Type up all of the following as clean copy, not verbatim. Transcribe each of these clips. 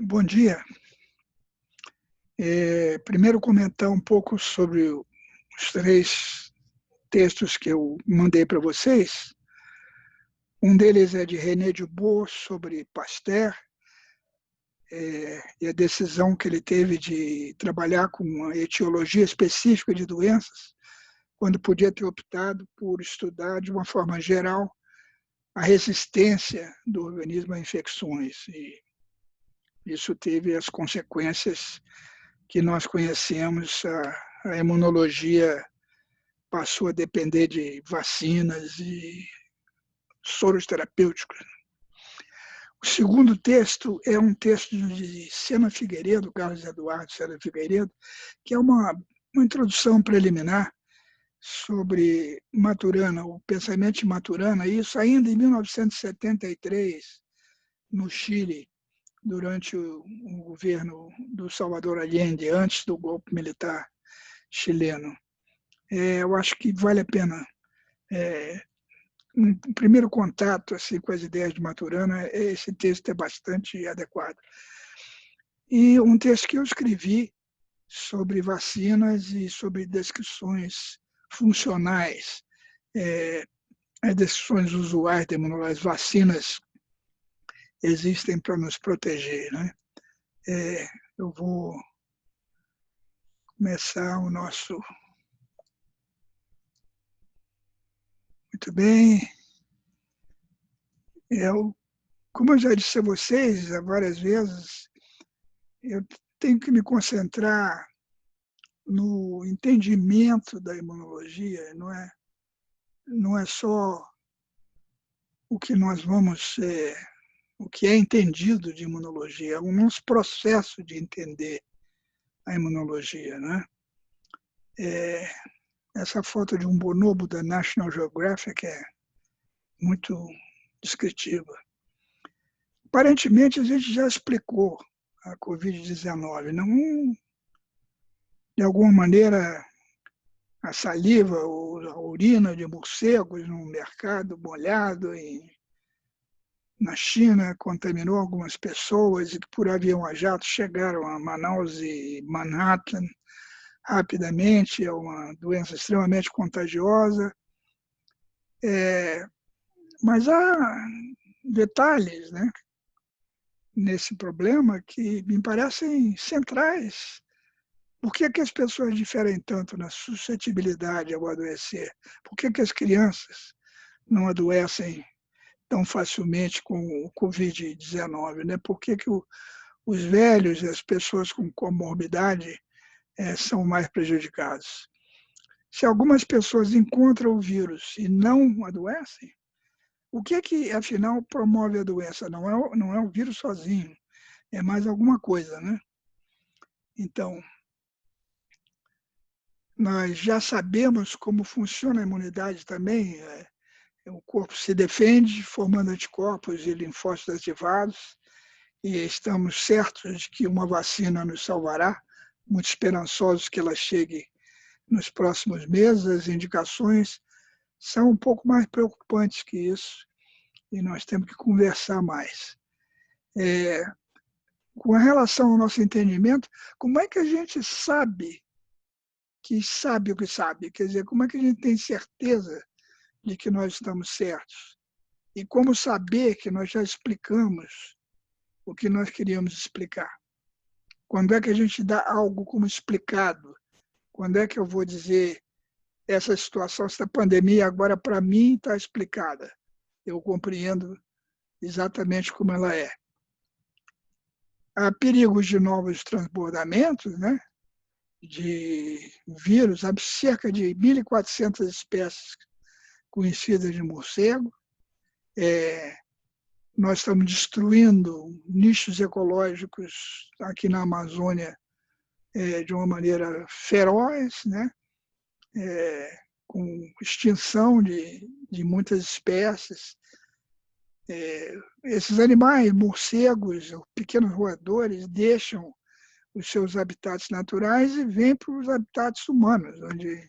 Bom dia. Primeiro comentar um pouco sobre os 3 textos que eu mandei para vocês. Um deles é de René Dubos sobre Pasteur, e a decisão que ele teve de trabalhar com uma etiologia específica de doenças, quando podia ter optado por estudar de uma forma geral a resistência do organismo a infecções. E isso teve as consequências que nós conhecemos. A imunologia passou a depender de vacinas e soros terapêuticos. O segundo texto é um texto de Sena Figueiredo, Carlos Eduardo Sena Figueiredo, que é uma introdução preliminar sobre Maturana, o pensamento de Maturana, isso ainda em 1973, no Chile, durante o governo do Salvador Allende, antes do golpe militar chileno. Eu acho que vale a pena. Um primeiro contato assim, com as ideias de Maturana, esse texto é bastante adequado. E um texto que eu escrevi sobre vacinas e sobre descrições funcionais, as descrições usuais de imunológicas, vacinas existem para nos proteger, né? Eu vou começar o nosso... Muito bem. Como eu já disse a vocês várias vezes, eu tenho que me concentrar no entendimento da imunologia, não é só o que nós vamos, o que é entendido de imunologia, é o nosso processo de entender a imunologia, né? Essa foto de um bonobo da National Geographic é muito descritiva. Aparentemente, a gente já explicou a Covid-19. Não, de alguma maneira, a saliva ou a urina de morcegos no mercado molhado na China contaminou algumas pessoas e que por avião a jato chegaram a Manaus e Manhattan rapidamente. É uma doença extremamente contagiosa. Mas há detalhes, né, nesse problema que me parecem centrais. Por que as pessoas diferem tanto na suscetibilidade ao adoecer? Por que as crianças não adoecem tão facilmente com o Covid-19? Né? Por que os velhos e as pessoas com comorbidade são mais prejudicados? Se algumas pessoas encontram o vírus e não adoecem, o que afinal promove a doença? Não é o vírus sozinho, é mais alguma coisa, né? Então, nós já sabemos como funciona a imunidade também. O corpo se defende formando anticorpos e linfócitos ativados, e estamos certos de que uma vacina nos salvará, muito esperançosos que ela chegue nos próximos meses. As indicações são um pouco mais preocupantes que isso, e nós temos que conversar mais. Com relação ao nosso entendimento, como é que a gente sabe o que sabe? Quer dizer, como é que a gente tem certeza de que nós estamos certos? E como saber que nós já explicamos o que nós queríamos explicar? Quando é que a gente dá algo como explicado? Quando é que eu vou dizer essa situação, essa pandemia agora para mim está explicada? Eu compreendo exatamente como ela é. Há perigos de novos transbordamentos, né? De vírus, há cerca de 1.400 espécies conhecidas de morcego. Nós estamos destruindo nichos ecológicos aqui na Amazônia de uma maneira feroz, né? Com extinção de muitas espécies. Esses animais, morcegos, pequenos roedores, deixam os seus habitats naturais e vêm para os habitats humanos, onde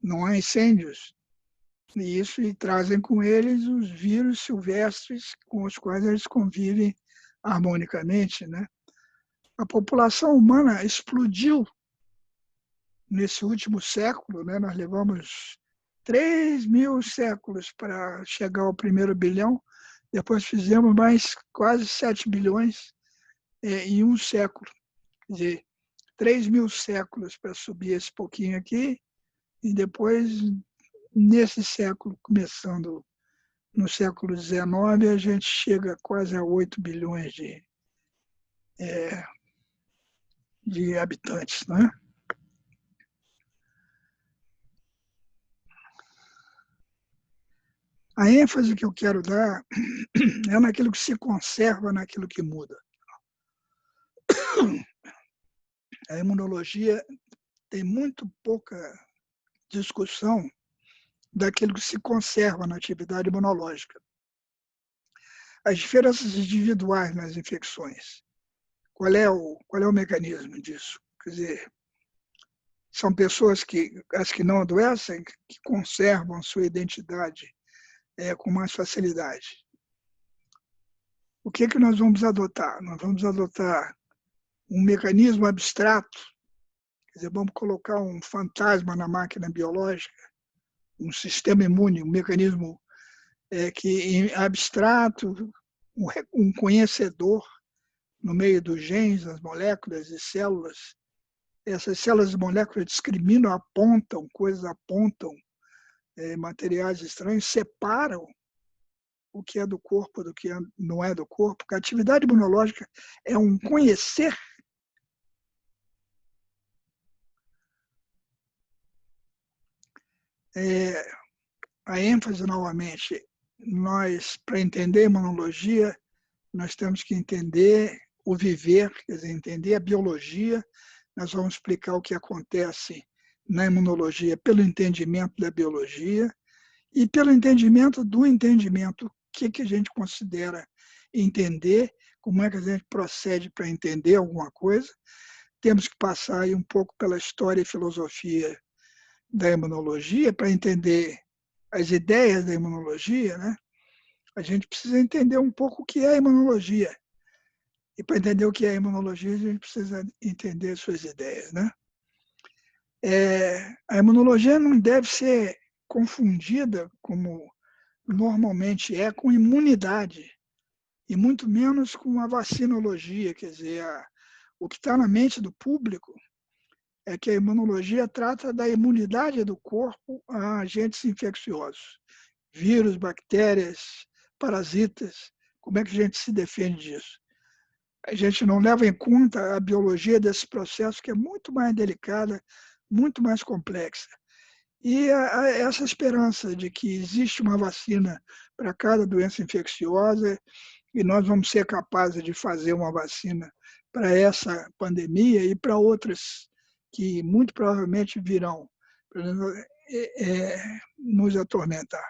não há incêndios. E trazem com eles os vírus silvestres com os quais eles convivem harmonicamente, né? A população humana explodiu nesse último século, né? Nós levamos 3.000 séculos para chegar ao primeiro bilhão, depois fizemos mais quase 7 bilhões em um século. Quer dizer, 3.000 séculos para subir esse pouquinho aqui, e depois, nesse século, começando no século XIX, a gente chega quase a 8 bilhões de habitantes, né? A ênfase que eu quero dar é naquilo que se conserva, naquilo que muda. A imunologia tem muito pouca discussão daquilo que se conserva na atividade imunológica. As diferenças individuais nas infecções. Qual é o mecanismo disso? Quer dizer, são pessoas as que não adoecem, que conservam sua identidade com mais facilidade. O que nós vamos adotar? Nós vamos adotar um mecanismo abstrato, quer dizer, vamos colocar um fantasma na máquina biológica, um sistema imune, um mecanismo que abstrato, um conhecedor no meio dos genes, das moléculas e células. Essas células e moléculas discriminam, apontam, coisas apontam, materiais estranhos, separam o que é do corpo do que não é do corpo, porque a atividade imunológica é um conhecer. A ênfase, novamente, nós, para entender a imunologia, nós temos que entender o viver, quer dizer, entender a biologia. Nós vamos explicar o que acontece na imunologia pelo entendimento da biologia e pelo entendimento do entendimento. O que a gente considera entender, como é que a gente procede para entender alguma coisa. Temos que passar aí um pouco pela história e filosofia da imunologia para entender as ideias da imunologia, né? A gente precisa entender um pouco o que é a imunologia. E para entender o que é a imunologia, a gente precisa entender suas ideias, né? A imunologia não deve ser confundida, como normalmente é, com imunidade, e muito menos com a vacinologia, quer dizer, o que está na mente do público é que a imunologia trata da imunidade do corpo a agentes infecciosos, vírus, bactérias, parasitas. Como é que a gente se defende disso? A gente não leva em conta a biologia desse processo, que é muito mais delicada, muito mais complexa. E essa esperança de que existe uma vacina para cada doença infecciosa e nós vamos ser capazes de fazer uma vacina para essa pandemia e para outras que muito provavelmente virão nos atormentar.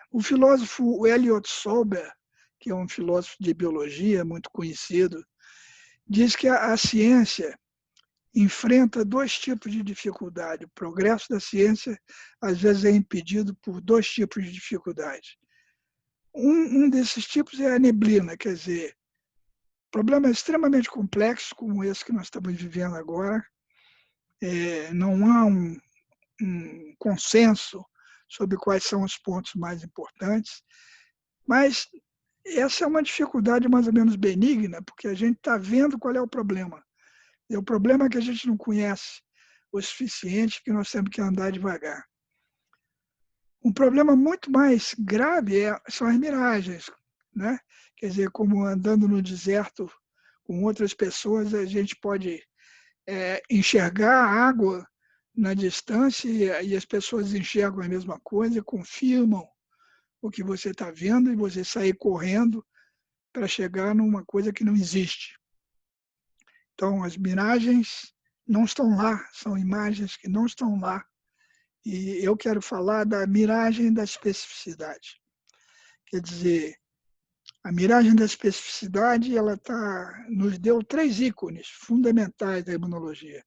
O filósofo Elliot Solber, que é um filósofo de biologia muito conhecido, diz que a ciência enfrenta dois tipos de dificuldade. O progresso da ciência, às vezes, é impedido por dois tipos de dificuldade. Um desses tipos é a neblina, quer dizer, problemas extremamente complexos, como esse que nós estamos vivendo agora. Não há um consenso sobre quais são os pontos mais importantes, mas essa é uma dificuldade mais ou menos benigna, porque a gente está vendo qual é o problema. E o problema é que a gente não conhece o suficiente, que nós temos que andar devagar. Um problema muito mais grave são as miragens, né? Quer dizer, como andando no deserto com outras pessoas, a gente pode enxergar a água na distância e as pessoas enxergam a mesma coisa, confirmam o que você está vendo e você sair correndo para chegar numa coisa que não existe. Então, as miragens não estão lá, são imagens que não estão lá. E eu quero falar da miragem da especificidade. Quer dizer, a miragem da especificidade ela nos deu 3 ícones fundamentais da imunologia.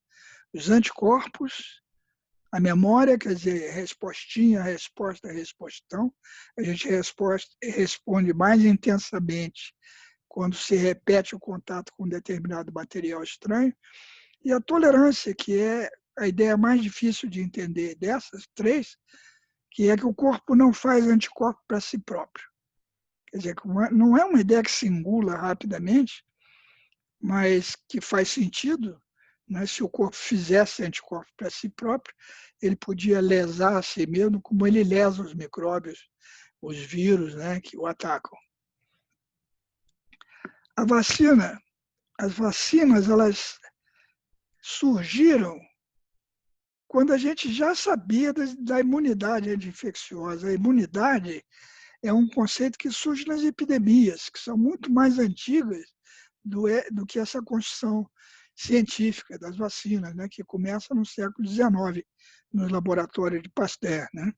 Os anticorpos, a memória, quer dizer, respostinha, resposta, respostão. A gente responde mais intensamente quando se repete o contato com determinado material estranho, e a tolerância, que é a ideia mais difícil de entender dessas três, que é que o corpo não faz anticorpo para si próprio. Quer dizer, não é uma ideia que se engula rapidamente, mas que faz sentido, né? Se o corpo fizesse anticorpo para si próprio, ele podia lesar a si mesmo, como ele lesa os micróbios, os vírus, né, que o atacam. A vacina, as vacinas, elas surgiram quando a gente já sabia da imunidade anti-infecciosa. A imunidade é um conceito que surge nas epidemias, que são muito mais antigas do que essa construção científica das vacinas, né, que começa no século XIX, no laboratório de Pasteur. Né?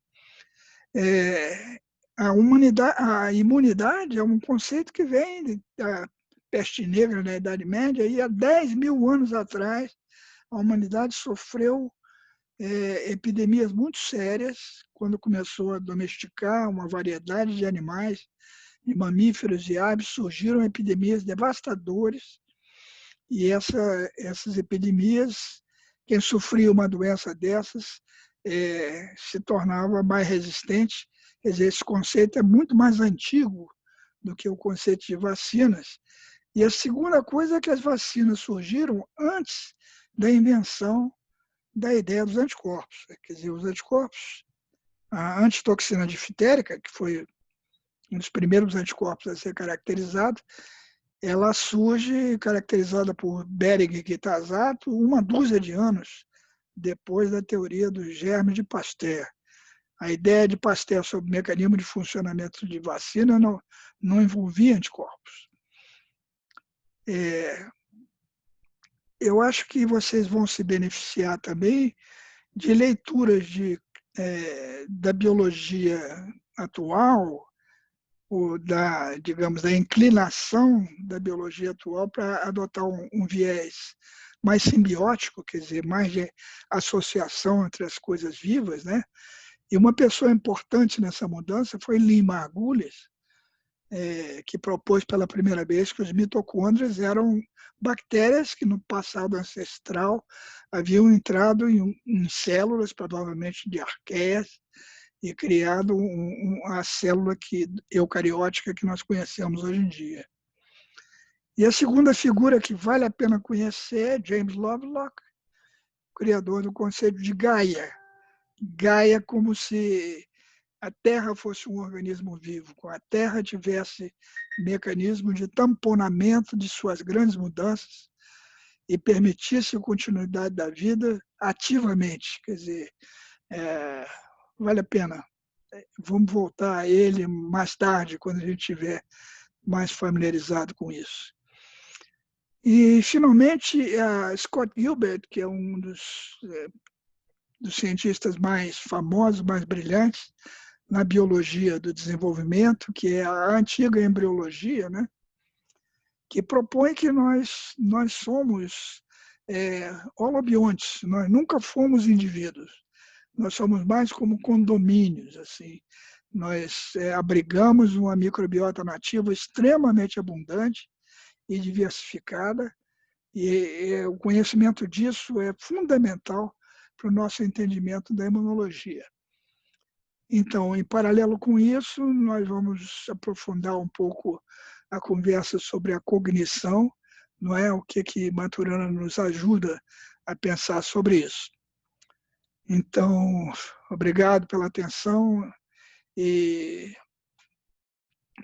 A imunidade é um conceito que vem da peste negra na Idade Média, e há 10 mil anos atrás a humanidade sofreu epidemias muito sérias, quando começou a domesticar uma variedade de animais, de mamíferos e aves, surgiram epidemias devastadoras, e essas epidemias, quem sofria uma doença dessas se tornava mais resistente. Quer dizer, esse conceito é muito mais antigo do que o conceito de vacinas. E a segunda coisa é que as vacinas surgiram antes da invenção da ideia dos anticorpos. Quer dizer, os anticorpos, a antitoxina difterica, que foi um dos primeiros anticorpos a ser caracterizado, ela surge caracterizada por Behring e Kitazato uma dúzia de anos depois da teoria do germe de Pasteur. A ideia de Pasteur sobre o mecanismo de funcionamento de vacina não envolvia anticorpos. Eu acho que vocês vão se beneficiar também de leituras da biologia atual, ou digamos, da inclinação da biologia atual para adotar um viés mais simbiótico, quer dizer, mais de associação entre as coisas vivas, né? E uma pessoa importante nessa mudança foi Lynn Margulis, que propôs pela primeira vez que os mitocôndrias eram bactérias que no passado ancestral haviam entrado em células, provavelmente de arqueias, e criado a célula eucariótica que nós conhecemos hoje em dia. E a segunda figura que vale a pena conhecer é James Lovelock, criador do conceito de Gaia. Gaia como se a Terra fosse um organismo vivo, como a Terra tivesse mecanismo de tamponamento de suas grandes mudanças e permitisse a continuidade da vida ativamente. Quer dizer, vale a pena. Vamos voltar a ele mais tarde, quando a gente estiver mais familiarizado com isso. E, finalmente, a Scott Gilbert, que é um dos cientistas mais famosos, mais brilhantes na biologia do desenvolvimento, que é a antiga embriologia, né? Que propõe que nós somos holobiontes, nós nunca fomos indivíduos. Nós somos mais como condomínios, assim. Nós abrigamos uma microbiota nativa extremamente abundante e diversificada, e o conhecimento disso é fundamental para o nosso entendimento da imunologia. Então, em paralelo com isso, nós vamos aprofundar um pouco a conversa sobre a cognição, não é? O que Maturana nos ajuda a pensar sobre isso. Então, obrigado pela atenção e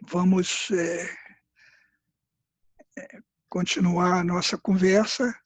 vamos continuar a nossa conversa